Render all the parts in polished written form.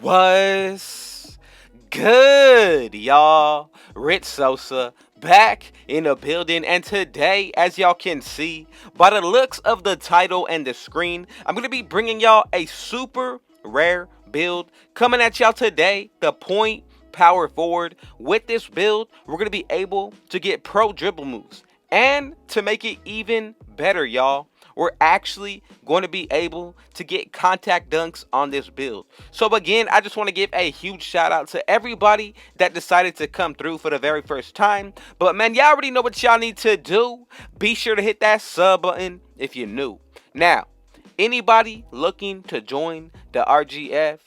Was good, y'all? Rich Sosa back in the building, and today, as y'all can see by the looks of the title and the screen, I'm gonna be bringing y'all a super rare build coming at y'all today. The point power forward. With this build, we're gonna be able to get pro dribble moves, and to make it even better, y'all, we're actually going to be able to get contact dunks on this build. So again, I just want to give a huge shout out to everybody that decided to come through for the very first time. But man, y'all already know what y'all need to do. Be sure to hit that sub button if you're new. Now, anybody looking to join the RGF,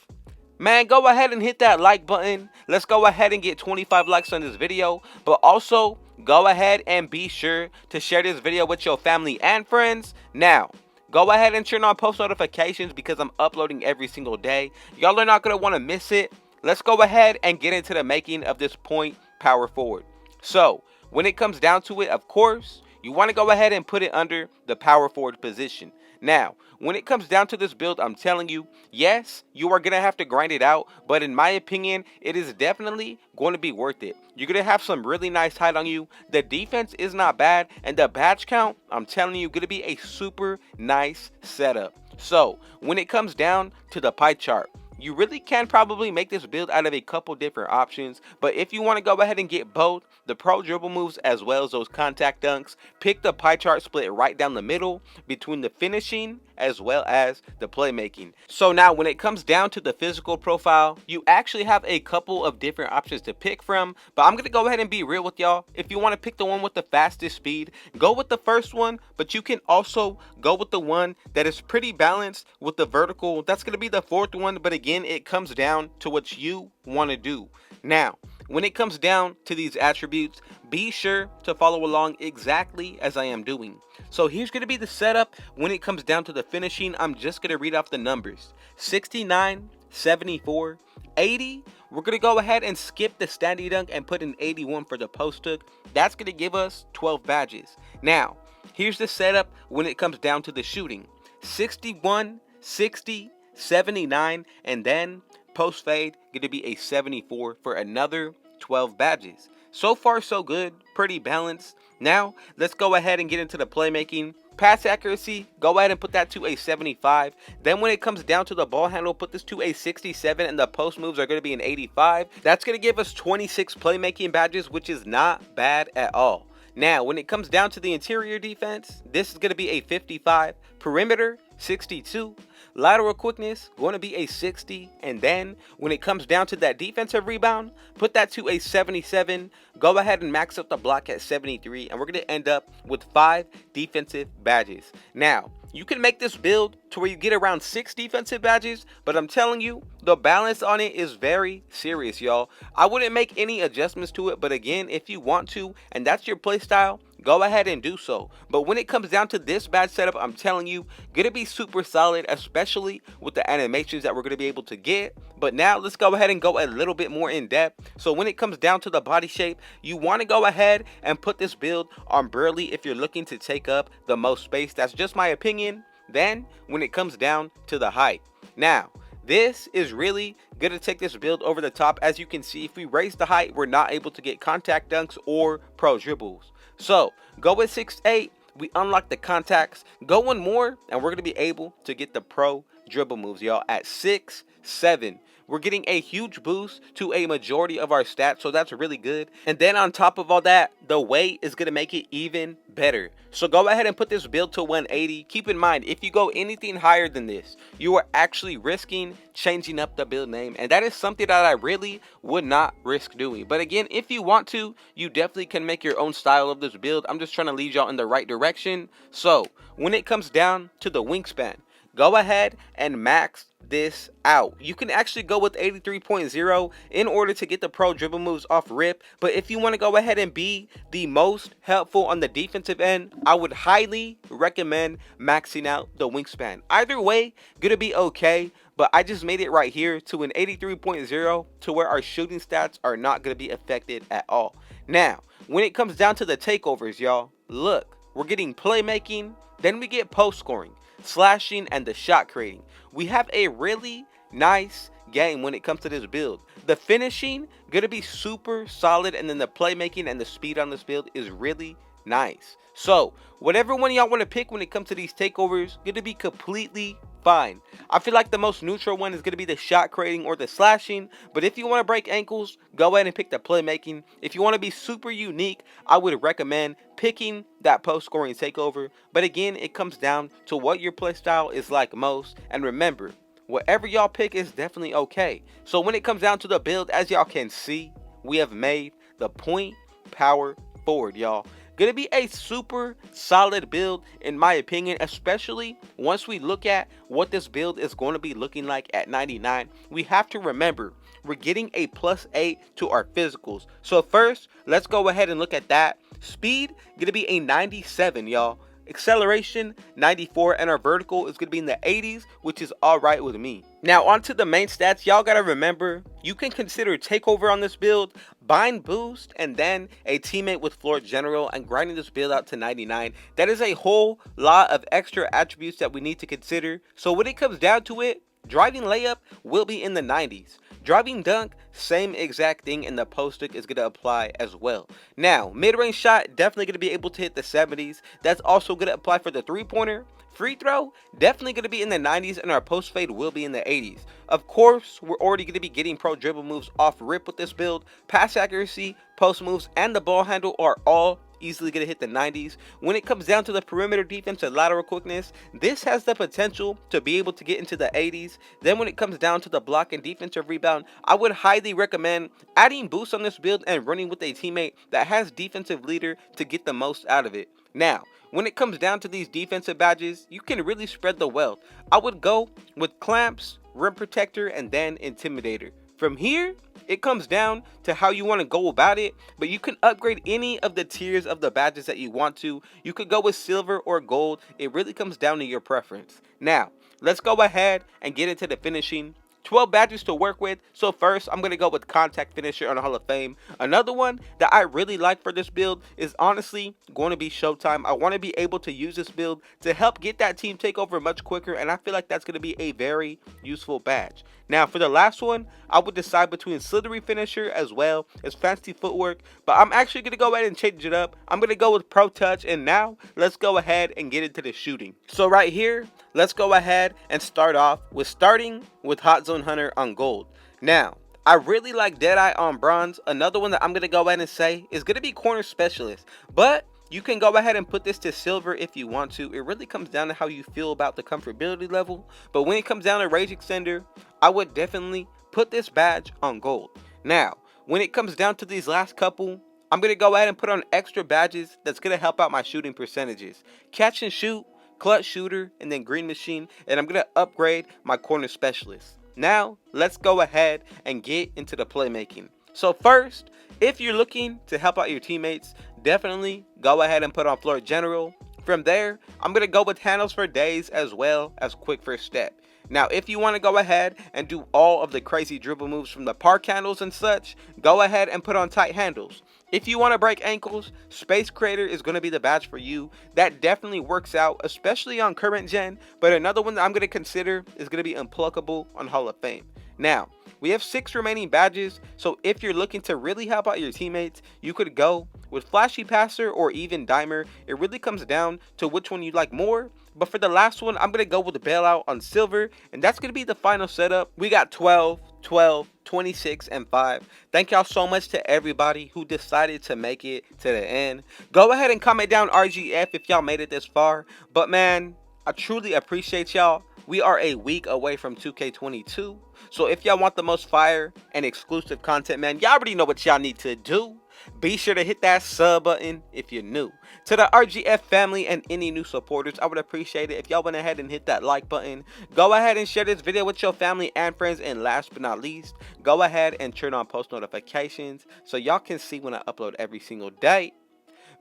man, go ahead and hit that like button. Let's go ahead and get 25 likes on this video. But also, go ahead and be sure to share this video with your family and friends. Now, go ahead and turn on post notifications because I'm uploading every single day. Y'all are not going to want to miss it. Let's go ahead and get into the making of this point power forward. So, when it comes down to it, of course, you want to go ahead and put it under the power forward position. Now, when it comes down to this build, I'm telling you, yes, you are going to have to grind it out, but in my opinion, it is definitely going to be worth it. You're going to have some really nice height on you. The defense is not bad, and the badge count, I'm telling you, going to be a super nice setup. So, when it comes down to the pie chart, you really can probably make this build out of a couple different options, but if you want to go ahead and get both the pro dribble moves as well as those contact dunks, pick the pie chart split right down the middle between the finishing as well as the playmaking. So now when it comes down to the physical profile, you actually have a couple of different options to pick from, but I'm going to go ahead and be real with y'all. If you want to pick the one with the fastest speed, go with the first one, but you can also go with the one that is pretty balanced with the vertical. That's going to be the fourth one, but again, it comes down to what you want to do. Now, when it comes down to these attributes, be sure to follow along exactly as I am doing. So here's going to be the setup. When it comes down to the finishing, I'm just going to read off the numbers. 69, 74, 80. We're going to go ahead and skip the standing dunk and put an 81 for the post hook. That's going to give us 12 badges. Now, here's the setup when it comes down to the shooting. 61, 60, 79, and then post fade going to be a 74 for another 12 badges. So far so good, pretty balanced. Now let's go ahead and get into the playmaking. Pass accuracy, go ahead and put that to a 75. Then when it comes down to the ball handle, put this to a 67, and the post moves are going to be an 85. That's going to give us 26 playmaking badges, which is not bad at all. Now, when it comes down to the interior defense, this is going to be a 55. Perimeter, 62. Lateral quickness, going to be a 60. And then, when it comes down to that defensive rebound, put that to a 77. Go ahead and max up the block at 73. And we're going to end up with 5 defensive badges. Now, you can make this build to where you get around 6 defensive badges, but I'm telling you, the balance on it is very serious, y'all. I wouldn't make any adjustments to it, but again, if you want to, and that's your play style, go ahead and do so. But when it comes down to this badge setup, I'm telling you, gonna be super solid, especially with the animations that we're gonna be able to get. But now let's go ahead and go a little bit more in depth. So when it comes down to the body shape, you want to go ahead and put this build on Burley if you're looking to take up the most space. That's just my opinion. Then when it comes down to the height, now this is really going to take this build over the top. As you can see, if we raise the height, we're not able to get contact dunks or pro dribbles. So go with 6'8", we unlock the contacts. Go one more and we're going to be able to get the pro dribble moves, y'all, at 6'7". We're getting a huge boost to a majority of our stats, so that's really good. And then on top of all that, the weight is going to make it even better. So go ahead and put this build to 180. Keep in mind, if you go anything higher than this, you are actually risking changing up the build name. And that is something that I really would not risk doing. But again, if you want to, you definitely can make your own style of this build. I'm just trying to lead y'all in the right direction. So when it comes down to the wingspan, go ahead and max this out. You can actually go with 83.0 in order to get the pro dribble moves off rip, but if you want to go ahead and be the most helpful on the defensive end, I would highly recommend maxing out the wingspan. Either way, gonna be okay, but I just made it right here to an 83.0 to where our shooting stats are not gonna be affected at all. Now, when it comes down to the takeovers, y'all, look, we're getting playmaking, then we get post scoring, slashing, and the shot creating. We have a really nice game when it comes to this build. The finishing gonna be super solid, and then the playmaking and the speed on this build is really nice. So whatever one y'all want to pick when it comes to these takeovers, gonna be completely fine. I feel like the most neutral one is gonna be the shot creating or the slashing, but if you want to break ankles, go ahead and pick the playmaking. If you want to be super unique, I would recommend picking that post scoring takeover. But again, it comes down to what your playstyle is like most, and remember, whatever y'all pick is definitely okay. So when it comes down to the build, as y'all can see, we have made the point power forward, y'all. Gonna be a super solid build in my opinion, especially once we look at what this build is going to be looking like at 99. We have to remember we're getting a +8 to our physicals. So first, let's go ahead and look at that. Speed gonna be a 97, y'all. Acceleration 94, and our vertical is going to be in the 80s, which is alright with me. Now onto the main stats. Y'all gotta remember, you can consider takeover on this build, bind boost, and then a teammate with floor general, and grinding this build out to 99. That is a whole lot of extra attributes that we need to consider. So when it comes down to it, driving layup will be in the 90s. Driving dunk, same exact thing, and the post stick is going to apply as well. Now, mid-range shot, definitely going to be able to hit the 70s. That's also going to apply for the three-pointer. Free throw, definitely going to be in the 90s, and our post fade will be in the 80s. Of course, we're already going to be getting pro dribble moves off rip with this build. Pass accuracy, post moves, and the ball handle are all easily going to hit the 90s. When it comes down to the perimeter defense and lateral quickness, this has the potential to be able to get into the 80s. Then when it comes down to the block and defensive rebound, I would highly recommend adding boost on this build and running with a teammate that has defensive leader to get the most out of it. Now, when it comes down to these defensive badges, you can really spread the wealth. I would go with clamps, rim protector, and then intimidator. From here, it comes down to how you want to go about it, but you can upgrade any of the tiers of the badges that you want to. You could go with silver or gold. It really comes down to your preference. Now, let's go ahead and get into the finishing. 12 badges to work with. So first, I'm going to go with contact finisher on the Hall of Fame. Another one that I really like for this build is honestly going to be Showtime. I want to be able to use this build to help get that team takeover much quicker, and I feel like that's going to be a very useful badge. Now for the last one, I would decide between slithery finisher as well as fancy footwork, but I'm actually going to go ahead and change it up. I'm going to go with pro touch, and now let's go ahead and get into the shooting. So right here, let's go ahead and start off with Hot Zone Hunter on gold. Now, I really like Deadeye on bronze. Another one that I'm going to go ahead and say is going to be corner specialist, but you can go ahead and put this to silver if you want to. It really comes down to how you feel about the comfortability level. But when it comes down to rage extender, I would definitely put this badge on gold. Now, when it comes down to these last couple, I'm going to go ahead and put on extra badges that's going to help out my shooting percentages. Catch and shoot, clutch shooter, and then green machine. And I'm going to upgrade my corner specialist. Now, let's go ahead and get into the playmaking. So first, if you're looking to help out your teammates, definitely go ahead and put on floor general. From there, I'm going to go with handles for days as well as quick first step. Now, if you want to go ahead and do all of the crazy dribble moves from the park handles and such, go ahead and put on tight handles. If you want to break ankles, Space Creator is going to be the badge for you. That definitely works out, especially on current gen. But another one that I'm going to consider is going to be Unpluckable on Hall of Fame. Now, we have 6 remaining badges, so if you're looking to really help out your teammates, you could go with Flashy Passer or even Dimer. It really comes down to which one you like more. But for the last one, I'm going to go with the Bailout on silver, and that's going to be the final setup. We got 12, 12, 26, and 5. Thank y'all so much to everybody who decided to make it to the end. Go ahead and comment down RGF if y'all made it this far. But man, I truly appreciate y'all. We are a week away from 2K22. So if y'all want the most fire and exclusive content, man, y'all already know what y'all need to do. Be sure to hit that sub button if you're new. To the RGF family and any new supporters, I would appreciate it if y'all went ahead and hit that like button. Go ahead and share this video with your family and friends. And last but not least, go ahead and turn on post notifications so y'all can see when I upload every single day.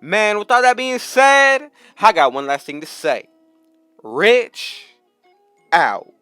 Man, with all that being said, I got one last thing to say. Rich out.